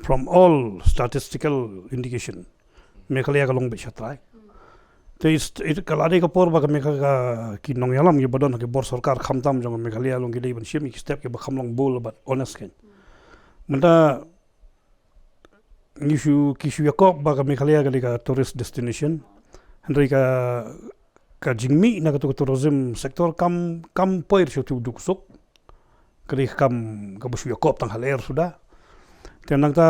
from all statistical indication Meghalaya ka long be shatrai te it kalade ka por ba ka Meghalaya ki nong yalam ki badon ki bor sarkar khamtam jong Meghalaya long ki dei ban shim ki step ki ba kham long bol but honest ken menta nishu kishu yakop ba ka Meghalaya ka tourist destination hendri ka jingmi na ka tourism sector kam poir shu duk sok kali kam ka busu yakop tang haler sudah tenang ta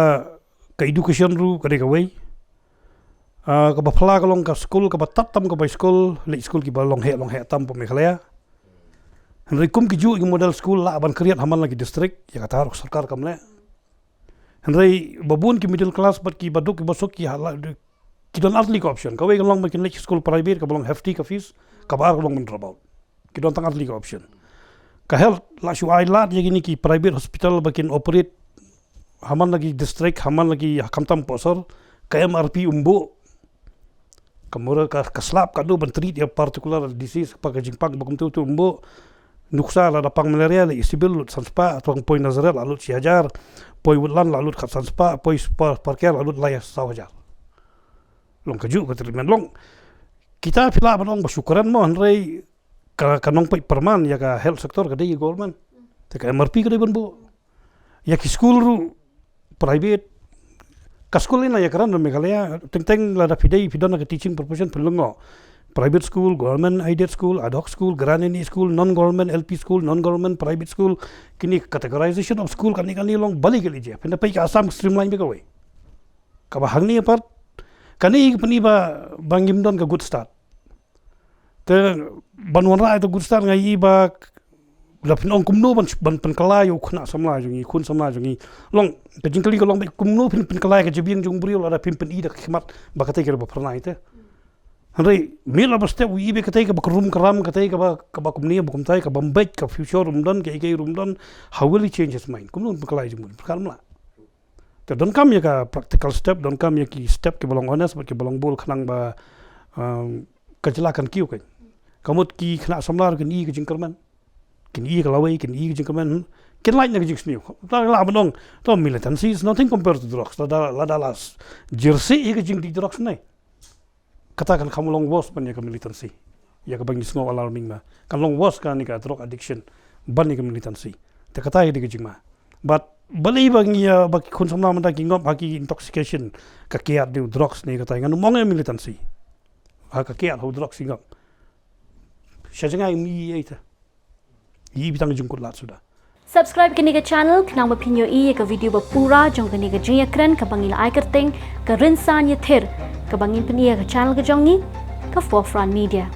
ka education ru kali ka way ka ba phla ka long ka school ka ba tatam ka ba school le school ki ba long he tam po Meghalaya hendri kum ki ju model school la ban kriat hamal lagi district ya kata sarkar kam le hendri babun ki middle class bat ki baduk ki basuk ki hala ki don atli ka option ka way ka long makin le school private ka long hefty ka fees ka bar ka long min dropout ki don tang atli ka option ka health la shu ai lat yagi ni ki private hospital bakin operate haman lagi district haman lagi kamtam posor ka MRP umbo kamura ka slap ka do ban treat ya particular disease pa ka jingpak bakum tu umbo nuksa la dapang malaria le isibil lut sanspa atong poi nazarel alut si hajar poi wutlan la alut khat sanspa poi parker alut laya sawajar long kaju ka treatment long kita pila banong basyukuran mo hanrei kanong pai perman ya ka health sector ka dei government te ka MRP ka dei banbo ya ki school ru private ka school ina ya karan Meghalaya teng la da pidei pidona ka teaching profession pelungo private school government aided school ad hoc school granny school non government LP school non government private school kini categorization of school kani long bali ke lije pinda pai ka asam streamline be ka way ka ba hangni part kani pani ba bangim don ka good start te banwan ra itu good start ngai ba lapin ong kumno ban penkalai u khna samla jungi khun samla jungi long ka jingkali ka long be kumno pin penkalai ka jibing jung brio la pin i da khmat ba ka te ba pharna ite hanrei mila ba step wi be ka te ka ba rum karam ka te ka ba kumni ba kumtai ka bambet ka future rum don ke rum don how will it change his mind kumno penkalai jung kalmla te don kam ya ka practical step don kam ya ki step ke bolong honest ba ke bolong bol khnang ba kecelakaan kiu kan kamut ki khna samlar kan i ka jingkerman kin i ka lawai kin i ka jingkerman kin like na ka jingsniu la banong to militancy is nothing compared to drugs la las jersey i ka jing di drugs nai katakan kamu long was ban ya ka militancy ya ka bang disno alarming ma kan long was kan ni ka drug addiction ban ni ka militancy te kata i di ka jingma but balai bang ya baki khun samna manda ki ngop haki intoxication ka kiat di drugs ni ka tai nganu mong militancy haka kiat ho drugs ngop shajanga mi ita yi bitang jungkut lat sudah subscribe kini ke channel kenang bapinyo i ka video ba pura jong kini ke jing kren ka bangila ai kerteng ka rinsan ye thir ka bangin penia ka channel ka jong ni ka forefront media